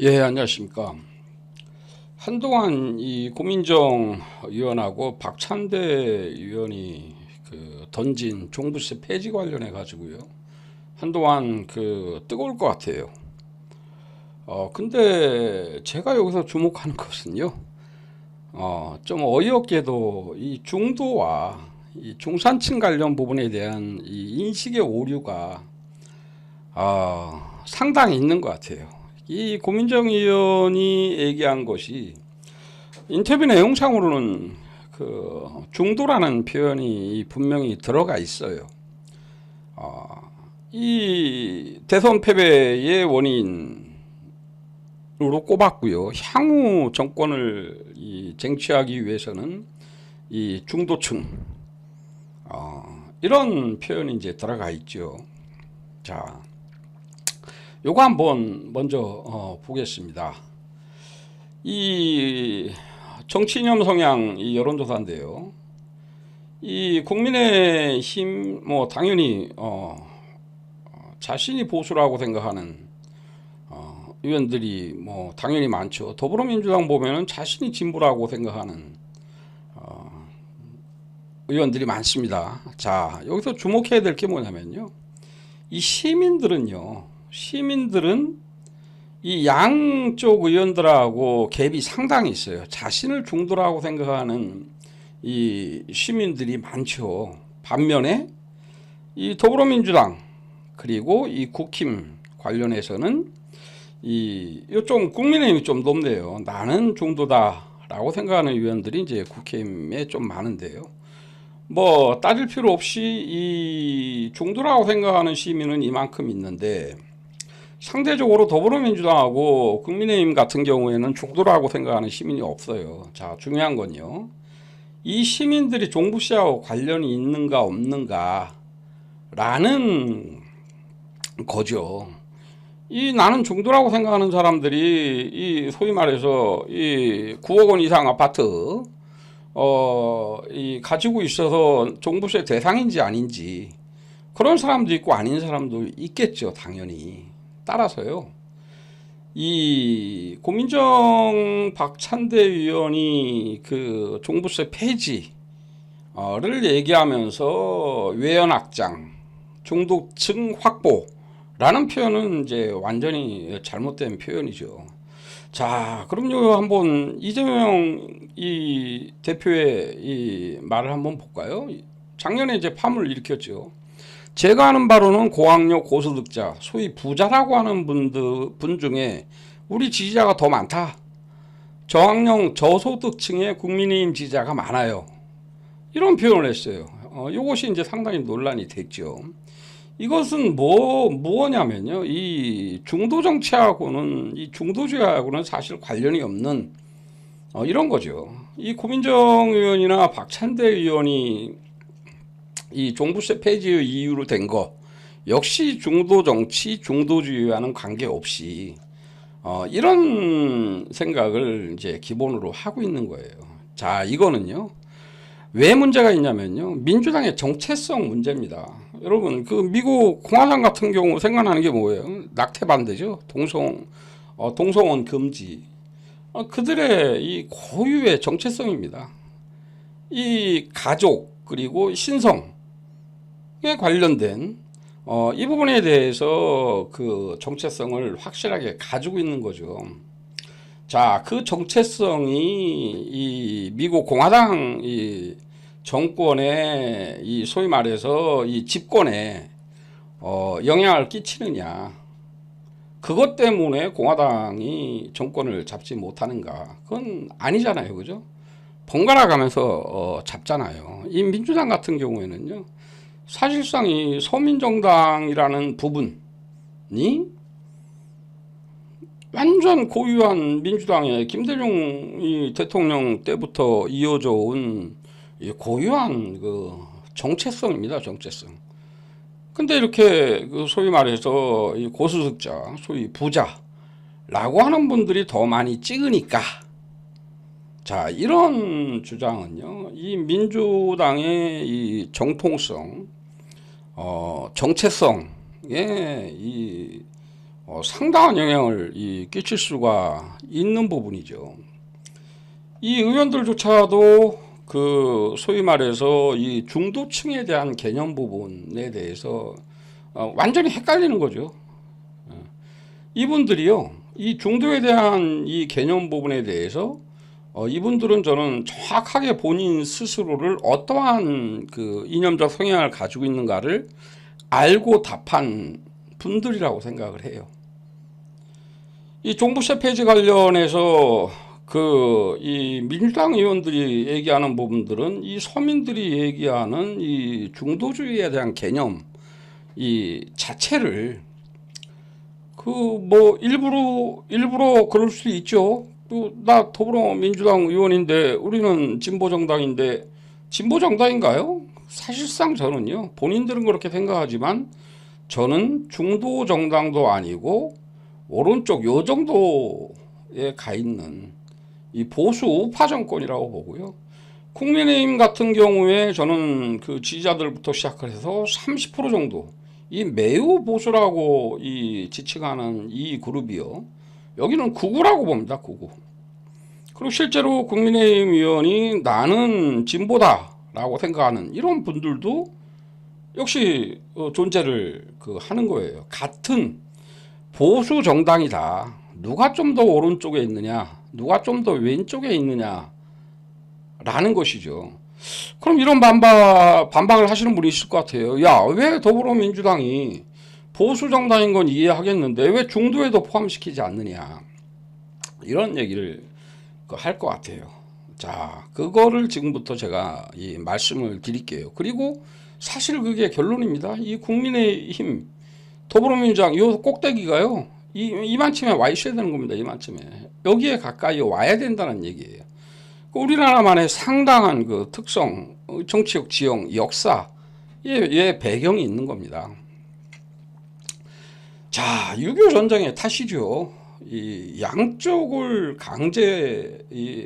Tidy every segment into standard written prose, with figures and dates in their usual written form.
예, 안녕하십니까. 한동안 이 고민정 의원하고 박찬대 의원이 던진 종부세 폐지 관련해 가지고요. 한동안 뜨거울 것 같아요. 근데 제가 여기서 주목하는 것은요. 좀 어이없게도 이 중도와 이 중산층 관련 부분에 대한 이 인식의 오류가 상당히 있는 것 같아요. 이 고민정 의원이 얘기한 것이 인터뷰 내용상으로는 중도라는 표현이 분명히 들어가 있어요. 이 대선 패배의 원인으로 꼽았고요. 향후 정권을 쟁취하기 위해서는 이 중도층, 이런 표현이 이제 들어가 있죠. 자, 요거 한번 먼저 보겠습니다. 이 정치 이념 성향 이 여론조사인데요. 이 국민의힘 뭐 당연히 자신이 보수라고 생각하는 의원들이 뭐 당연히 많죠. 더불어민주당 보면은 자신이 진보라고 생각하는 의원들이 많습니다. 자, 여기서 주목해야 될 게 뭐냐면요. 이 시민들은 이 양쪽 의원들하고 갭이 상당히 있어요. 자신을 중도라고 생각하는 이 시민들이 많죠. 반면에 이 더불어민주당 그리고 이 국힘 관련해서는 좀 국민의힘이 좀 높네요. 나는 중도다라고 생각하는 의원들이 이제 국힘에 좀 많은데요. 뭐 따질 필요 없이 이 중도라고 생각하는 시민은 이만큼 있는데 상대적으로 더불어민주당하고 국민의힘 같은 경우에는 중도라고 생각하는 시민이 없어요. 자, 중요한 건요. 이 시민들이 종부세하고 관련이 있는가 없는가 라는 거죠. 이 나는 중도라고 생각하는 사람들이 이 소위 말해서 이 9억 원 이상 아파트 이 가지고 있어서 종부세 대상인지 아닌지 그런 사람도 있고 아닌 사람도 있겠죠, 당연히. 따라서요. 이 고민정 박찬대 의원이 종부세 폐지를 얘기하면서 외연확장, 중도층 확보라는 표현은 이제 완전히 잘못된 표현이죠. 자, 그럼요 한번 이재명 이 대표의 이 말을 한번 볼까요? 작년에 이제 파문을 일으켰죠. 제가 아는 바로는 고학력 고소득자, 소위 부자라고 하는 분 중에 우리 지지자가 더 많다. 저학력 저소득층의 국민의힘 지지자가 많아요. 이런 표현을 했어요. 이것이 이제 상당히 논란이 됐죠. 이것은 뭐냐면요. 이 중도 정치하고는 이 중도주의하고는 사실 관련이 없는 이런 거죠. 이 고민정 의원이나 박찬대 의원이 이 종부세 폐지의 이유로 된 거 역시 중도 정치, 중도주의와는 관계없이 이런 생각을 이제 기본으로 하고 있는 거예요. 자, 이거는요. 왜 문제가 있냐면요. 민주당의 정체성 문제입니다. 여러분, 미국 공화당 같은 경우 생각나는 게 뭐예요? 낙태 반대죠. 동성혼 금지. 그들의 이 고유의 정체성입니다. 이 가족 그리고 신성에 관련된 이 부분에 대해서 정체성을 확실하게 가지고 있는 거죠. 자, 그 정체성이 이 미국 공화당 이 정권의 이 소위 말해서 이 집권에 영향을 끼치느냐. 그것 때문에 공화당이 정권을 잡지 못하는가. 그건 아니잖아요. 그죠? 번갈아 가면서 잡잖아요. 이 민주당 같은 경우에는요. 사실상 이 서민정당이라는 부분이 완전 고유한 민주당의 김대중 이 대통령 때부터 이어져 온 고유한 정체성입니다. 정체성. 근데 이렇게 소위 말해서 이 고소득자, 소위 부자라고 하는 분들이 더 많이 찍으니까 자, 이런 주장은요. 이 민주당의 이 정통성, 정체성에 상당한 영향을 끼칠 수가 있는 부분이죠. 이 의원들조차도 그 소위 말해서 이 중도층에 대한 개념 부분에 대해서 완전히 헷갈리는 거죠. 이분들이요, 이 중도에 대한 이 개념 부분에 대해서 이분들은 저는 정확하게 본인 스스로를 어떠한 그 이념적 성향을 가지고 있는가를 알고 답한 분들이라고 생각을 해요. 이 종부세 폐지 관련해서 이 민주당 의원들이 얘기하는 부분들은 이 서민들이 얘기하는 이 중도주의에 대한 개념 이 자체를 일부러 그럴 수 있죠. 나 더불어민주당 의원인데 우리는 진보정당인데 진보정당인가요? 사실상 저는요, 본인들은 그렇게 생각하지만 저는 중도정당도 아니고 오른쪽 요 정도에 가 있는 이 보수 우파 정권이라고 보고요. 국민의힘 같은 경우에 저는 그 지지자들부터 시작을 해서 30% 정도 이 매우 보수라고 지칭하는 이 그룹이요. 여기는 극우라고 봅니다. 극우. 그리고 실제로 국민의힘 의원이 나는 진보다라고 생각하는 이런 분들도 역시 존재를 하는 거예요. 같은 보수 정당이다. 누가 좀 더 오른쪽에 있느냐, 누가 좀 더 왼쪽에 있느냐 라는 것이죠. 그럼 이런 반박을 하시는 분이 있을 것 같아요. 야, 왜 더불어민주당이 보수 정당인 건 이해하겠는데 왜 중도에도 포함시키지 않느냐, 이런 얘기를 할 것 같아요. 자, 그거를 지금부터 제가 말씀을 드릴게요. 그리고 사실 그게 결론입니다. 이 국민의힘 더불어민주당 요 꼭대기가요, 이만큼에 와 있어야 되는 겁니다. 이만큼에 여기에 가까이 와야 된다는 얘기예요. 우리나라만의 상당한 그 특성, 정치적 지형, 역사의 배경이 있는 겁니다. 자, 6.25 전쟁의 탓이죠. 이 양쪽을 강제적으로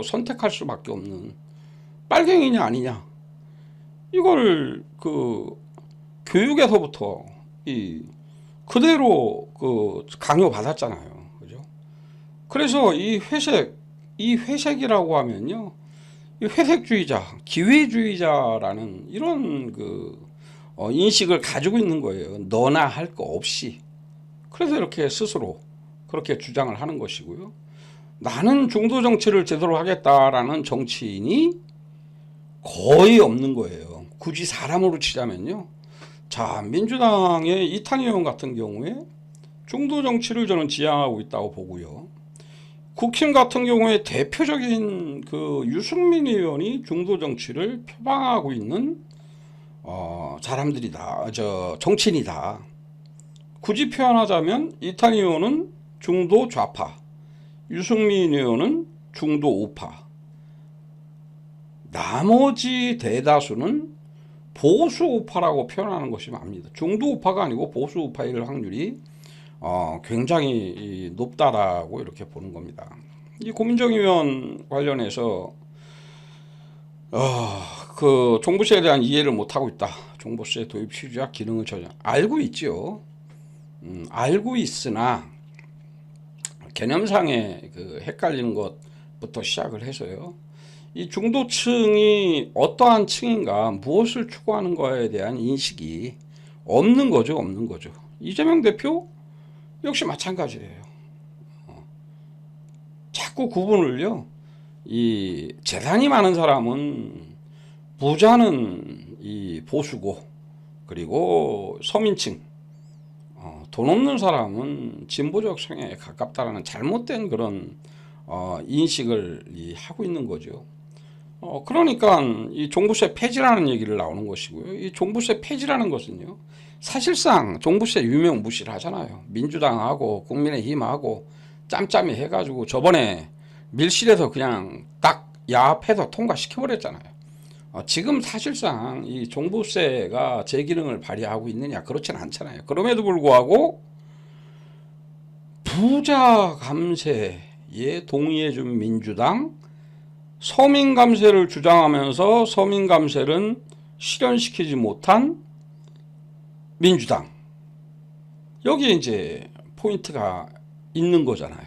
선택할 수밖에 없는 빨갱이냐 아니냐, 이걸 교육에서부터 그대로 강요받았잖아요. 그죠? 그래서 이 회색이라고 하면요, 이 회색주의자, 기회주의자라는 이런 인식을 가지고 있는 거예요. 너나 할 거 없이. 그래서 이렇게 스스로 그렇게 주장을 하는 것이고요. 나는 중도 정치를 제대로 하겠다라는 정치인이 거의 없는 거예요. 굳이 사람으로 치자면요. 자, 민주당의 이탄 의원 같은 경우에 중도 정치를 저는 지향하고 있다고 보고요. 국힘 같은 경우에 대표적인 유승민 의원이 중도 정치를 표방하고 있는 사람들이다, 정치인이다. 굳이 표현하자면 이탄 의원은 중도 좌파, 유승민 의원은 중도 우파, 나머지 대다수는 보수 우파라고 표현하는 것이 맞습니다. 중도 우파가 아니고 보수 우파일 확률이 굉장히 높다라고 이렇게 보는 겁니다. 이 고민정 의원 관련해서 종부세에 대한 이해를 못하고 있다. 종부세 도입 취지와 기능을 전혀 알고 있죠. 알고 있으나 개념상의 헷갈리는 것부터 시작을 해서요. 이 중도층이 어떠한 층인가, 무엇을 추구하는 거에 대한 인식이 없는 거죠. 없는 거죠. 이재명 대표 역시 마찬가지예요. 자꾸 구분을요, 이 재산이 많은 사람은 부자는 이 보수고, 그리고 서민층, 돈 없는 사람은 진보적 성향에 가깝다라는 잘못된 그런 인식을 하고 있는 거죠. 그러니까 이 종부세 폐지라는 얘기를 나오는 것이고요. 이 종부세 폐지라는 것은요, 사실상 종부세 유명 무시를 하잖아요. 민주당하고 국민의힘하고 짬짬이 해가지고 저번에 밀실에서 그냥 딱 야합해서 통과시켜버렸잖아요. 지금 사실상 이 종부세가 제 기능을 발휘하고 있느냐, 그렇지는 않잖아요. 그럼에도 불구하고 부자 감세에 동의해준 민주당, 서민 감세를 주장하면서 서민 감세는 실현시키지 못한 민주당, 여기에 이제 포인트가 있는 거잖아요.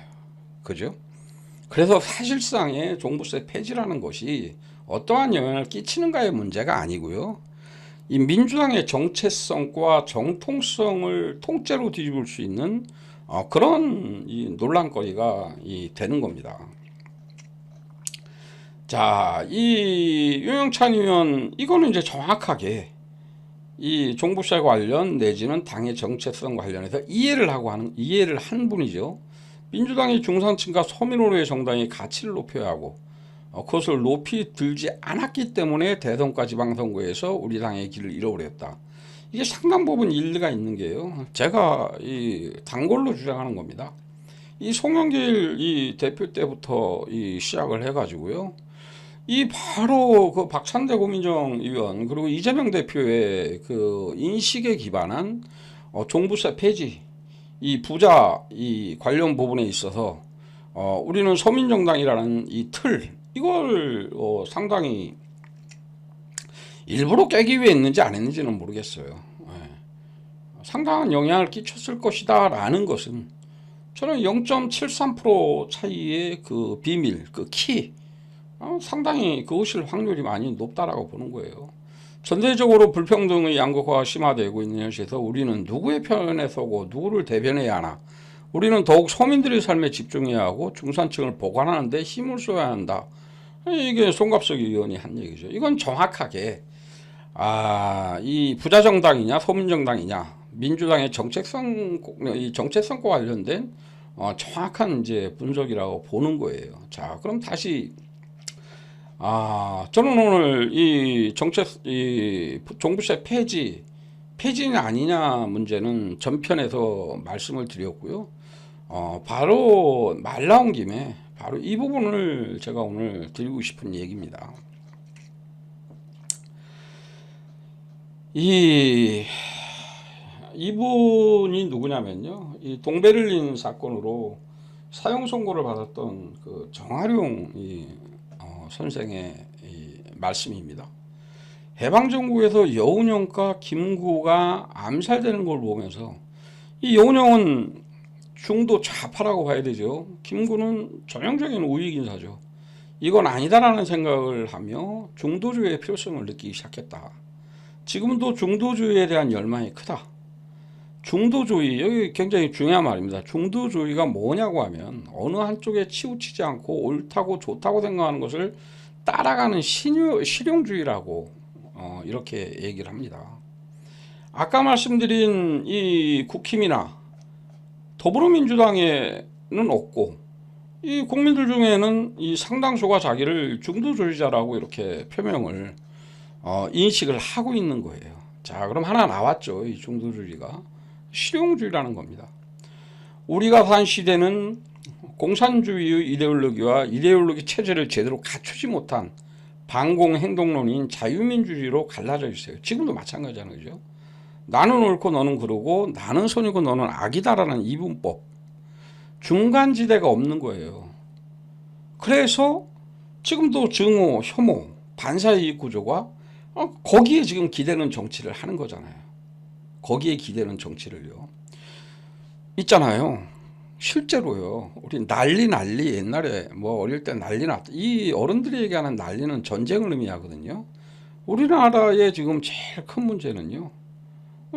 그죠? 그래서 사실상의 종부세 폐지라는 것이 어떠한 영향을 끼치는가의 문제가 아니고요. 이 민주당의 정체성과 정통성을 통째로 뒤집을 수 있는 그런 이 논란거리가 되는 겁니다. 자, 이 윤영찬 의원 이거는 이제 정확하게 이 종부세 관련 내지는 당의 정체성 관련해서 이해를 한 분이죠. 민주당이 중산층과 서민으로의 정당의 가치를 높여야 하고 그것을 높이 들지 않았기 때문에 대선과 지방선거에서 우리 당의 길을 잃어버렸다. 이게 상당 부분 일리가 있는 게요. 제가 이 단골로 주장하는 겁니다. 이 송영길 이 대표 때부터 이 시작을 해가지고요. 이 바로 그 박찬대 고민정 의원 그리고 이재명 대표의 그 인식에 기반한 종부세 폐지 이 부자 이 관련 부분에 있어서 우리는 서민정당이라는 이 틀 이걸 상당히 일부러 깨기 위해 했는지 안 했는지는 모르겠어요. 예. 상당한 영향을 끼쳤을 것이다 라는 것은 저는 0.73% 차이의 그 비밀 그 키 상당히 그것일 확률이 많이 높다라고 보는 거예요. 전체적으로 불평등의 양극화가 심화되고 있는 현실에서 우리는 누구의 편에 서고 누구를 대변해야 하나. 우리는 더욱 서민들의 삶에 집중해야 하고 중산층을 보완하는 데 힘을 써야 한다. 이게 송갑석 의원이 한 얘기죠. 이건 정확하게 이 부자정당이냐 서민정당이냐 민주당의 정체성과 관련된 정확한 이제 분석이라고 보는 거예요. 자, 그럼 다시 저는 오늘 이 종부세 폐지냐 아니냐 문제는 전편에서 말씀을 드렸고요. 바로 말 나온 김에 바로 이 부분을 제가 오늘 드리고 싶은 얘기입니다. 이분이 누구냐면요. 이 동베를린 사건으로 사형 선고를 받았던 그 정아룡 선생의 말씀입니다. 해방정국에서 여운형과 김구가 암살되는 걸 보면서 이 여운형은 중도 좌파라고 봐야 되죠. 김구는 전형적인 우익인사죠. 이건 아니다라는 생각을 하며 중도주의의 필요성을 느끼기 시작했다. 지금도 중도주의에 대한 열망이 크다. 중도주의, 여기 굉장히 중요한 말입니다. 중도주의가 뭐냐고 하면 어느 한쪽에 치우치지 않고 옳다고 좋다고 생각하는 것을 따라가는 실용주의라고 이렇게 얘기를 합니다. 아까 말씀드린 이 국힘이나 더불어민주당에는 없고 이 국민들 중에는 이 상당수가 자기를 중도주의자라고 이렇게 표명을 인식을 하고 있는 거예요. 자, 그럼 하나 나왔죠. 이 중도주의가 실용주의라는 겁니다. 우리가 산 시대는 공산주의의 이데올로기와 이데올로기 체제를 제대로 갖추지 못한 반공행동론인 자유민주주의로 갈라져 있어요. 지금도 마찬가지잖아요. 그죠? 나는 옳고 너는 그르고 나는 선이고 너는 악이다라는 이분법. 중간지대가 없는 거예요. 그래서 지금도 증오, 혐오, 반사이익 구조가 거기에 지금 기대는 정치를 하는 거잖아요. 거기에 기대는 정치를요. 있잖아요. 실제로요. 우리 난리 옛날에 뭐 어릴 때 난리 났다. 이 어른들이 얘기하는 난리는 전쟁을 의미하거든요. 우리나라의 지금 제일 큰 문제는요.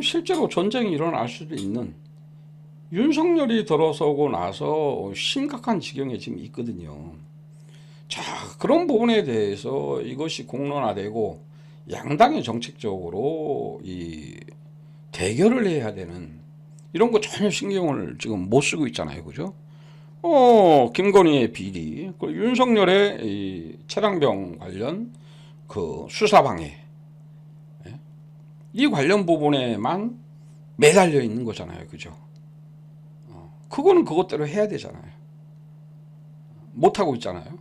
실제로 전쟁이 일어날 수도 있는 윤석열이 들어서고 나서 심각한 지경에 지금 있거든요. 자, 그런 부분에 대해서 이것이 공론화되고 양당이 정책적으로 이 대결을 해야 되는 이런 거 전혀 신경을 지금 못 쓰고 있잖아요. 그죠? 김건희의 비리, 윤석열의 이 최강병 관련 그 수사방해, 이 관련 부분에만 매달려 있는 거잖아요. 그죠? 그거는 그것대로 해야 되잖아요. 못하고 있잖아요.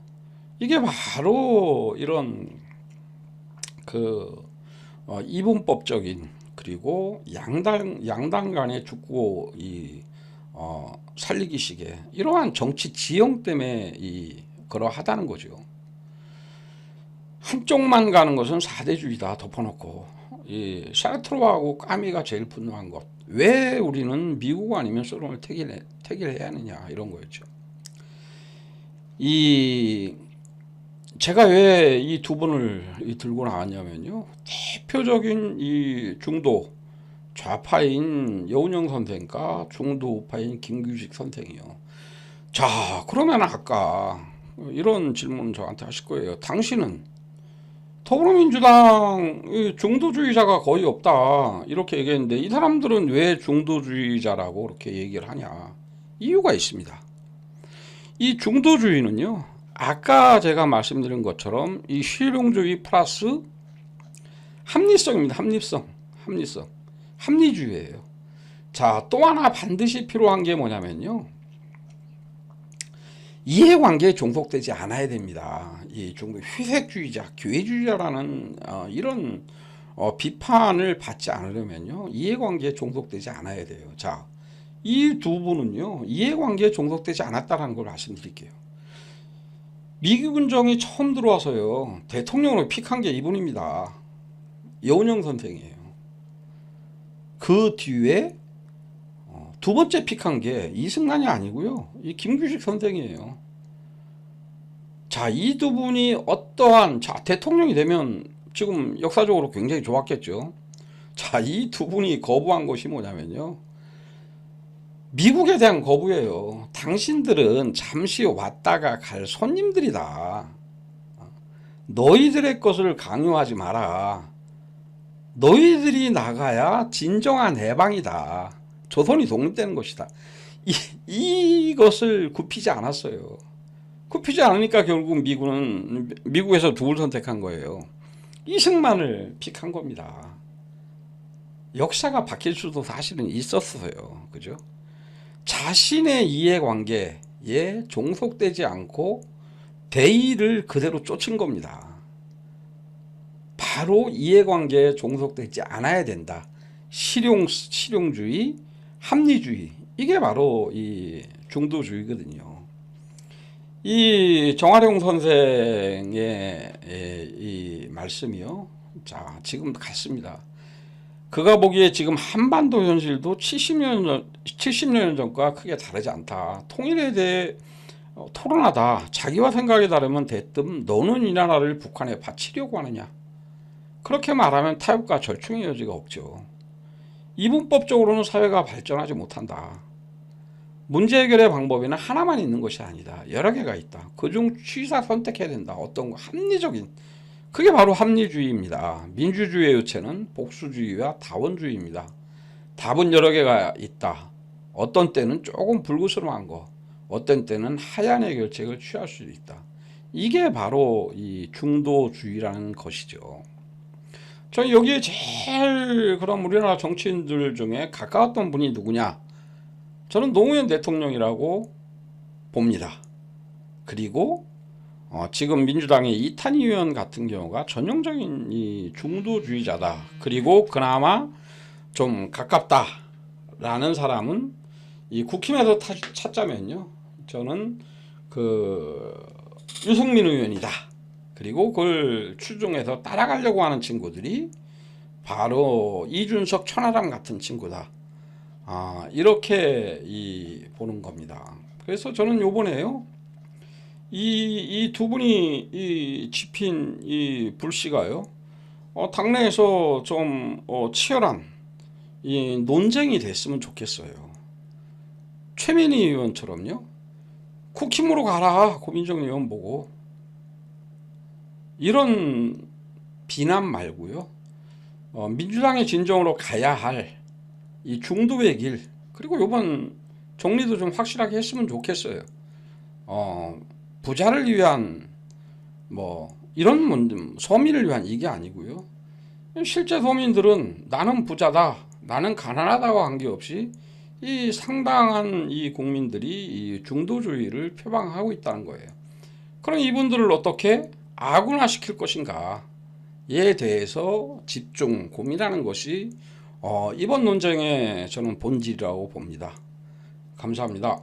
이게 바로 이런 그 이분법적인 그리고 양당 간의 죽고 살리기식의 이러한 정치 지형 때문에 그러하다는 거죠. 한쪽만 가는 것은 사대주의다 덮어놓고 이 샤르트로하고 까미가 제일 분노한 것 왜 우리는 미국 아니면 소련을 택일해야 하느냐 이런 거였죠. 제가 왜 이 두 분을 들고 나왔냐면요. 대표적인 이 중도 좌파인 여운형 선생과 중도 우파인 김규식 선생이요. 자, 그러면 아까 이런 질문 저한테 하실 거예요. 당신은 더불어민주당 중도주의자가 거의 없다 이렇게 얘기했는데 이 사람들은 왜 중도주의자라고 그렇게 얘기를 하냐? 이유가 있습니다. 이 중도주의는요, 아까 제가 말씀드린 것처럼 이 실용주의 플러스 합리성입니다. 합리주의예요. 자, 또 하나 반드시 필요한 게 뭐냐면요, 이해관계에 종속되지 않아야 됩니다. 이 중도 희색주의자, 기회주의자라는 이런 비판을 받지 않으려면요, 이해관계에 종속되지 않아야 돼요. 자, 이 두 분은요, 이해관계에 종속되지 않았다는 걸 말씀드릴게요. 미군정이 처음 들어와서요, 대통령으로 픽한 게 이분입니다. 여운형 선생이에요. 그 뒤에 두 번째 픽한 게 이승만이 아니고요, 이 김규식 선생이에요. 자, 이 두 분이 어떠한, 자, 대통령이 되면 지금 역사적으로 굉장히 좋았겠죠. 자, 이 두 분이 거부한 것이 뭐냐면요, 미국에 대한 거부예요. 당신들은 잠시 왔다가 갈 손님들이다. 너희들의 것을 강요하지 마라. 너희들이 진정한 해방이다. 조선이 독립되는 것이다. 이것을 굽히지 않았어요. 굽히지 않으니까 결국 미국에서 누굴 선택한 거예요. 이승만을 픽한 겁니다. 역사가 바뀔 수도 사실은 있었어요. 그죠? 자신의 이해관계에 종속되지 않고 대의를 그대로 쫓은 겁니다. 바로 이해관계에 종속되지 않아야 된다. 실용주의, 합리주의, 이게 바로 이 중도주의거든요. 이 정화룡 선생의 이 말씀이요, 자, 지금 같습니다. 그가 보기에 지금 한반도 현실도 70년 전과 크게 다르지 않다. 통일에 대해 토론하다. 자기와 생각이 다르면 대뜸 너는 이 나라를 북한에 바치려고 하느냐. 그렇게 말하면 타협과 절충의 여지가 없죠. 이분법적으로는 사회가 발전하지 못한다. 문제 해결의 방법에는 하나만 있는 것이 아니다. 여러 개가 있다. 그중 취사 선택해야 된다. 어떤 거 합리적인, 그게 바로 합리주의입니다. 민주주의의 요체는 복수주의와 다원주의입니다. 답은 여러 개가 있다. 어떤 때는 조금 불그스름한 거, 어떤 때는 하얀 해결책을 취할 수도 있다. 이게 바로 이 중도주의라는 것이죠. 저는 여기에 제일 그럼 우리나라 정치인들 중에 가까웠던 분이 누구냐? 저는 노무현 대통령이라고 봅니다. 그리고 지금 민주당의 이탄희 의원 같은 경우가 전형적인 이 중도주의자다. 그리고 그나마 좀 가깝다라는 사람은 이 국힘에서 찾자면요, 저는 그 유승민 의원이다. 그리고 그걸 추종해서 따라가려고 하는 친구들이 바로 이준석, 천하람 같은 친구다. 이렇게 보는 겁니다. 그래서 저는 요번에요, 이 두 분이 집힌 이 불씨가요, 당내에서 좀 치열한 이 논쟁이 됐으면 좋겠어요. 최민희 의원처럼요, 국힘으로 가라, 고민정 의원 보고, 이런 비난 말고요, 민주당의 진정으로 가야 할 이 중도의 길, 그리고 이번 정리도 좀 확실하게 했으면 좋겠어요. 부자를 위한 이런 서민을 위한 이게 아니고요, 실제 서민들은 나는 부자다, 나는 가난하다고 관계없이 이 상당한 이 국민들이 이 중도주의를 표방하고 있다는 거예요. 그럼 이분들을 어떻게 아군화시킬 것인가에 대해서 집중 고민하는 것이 이번 논쟁의 저는 본질이라고 봅니다. 감사합니다.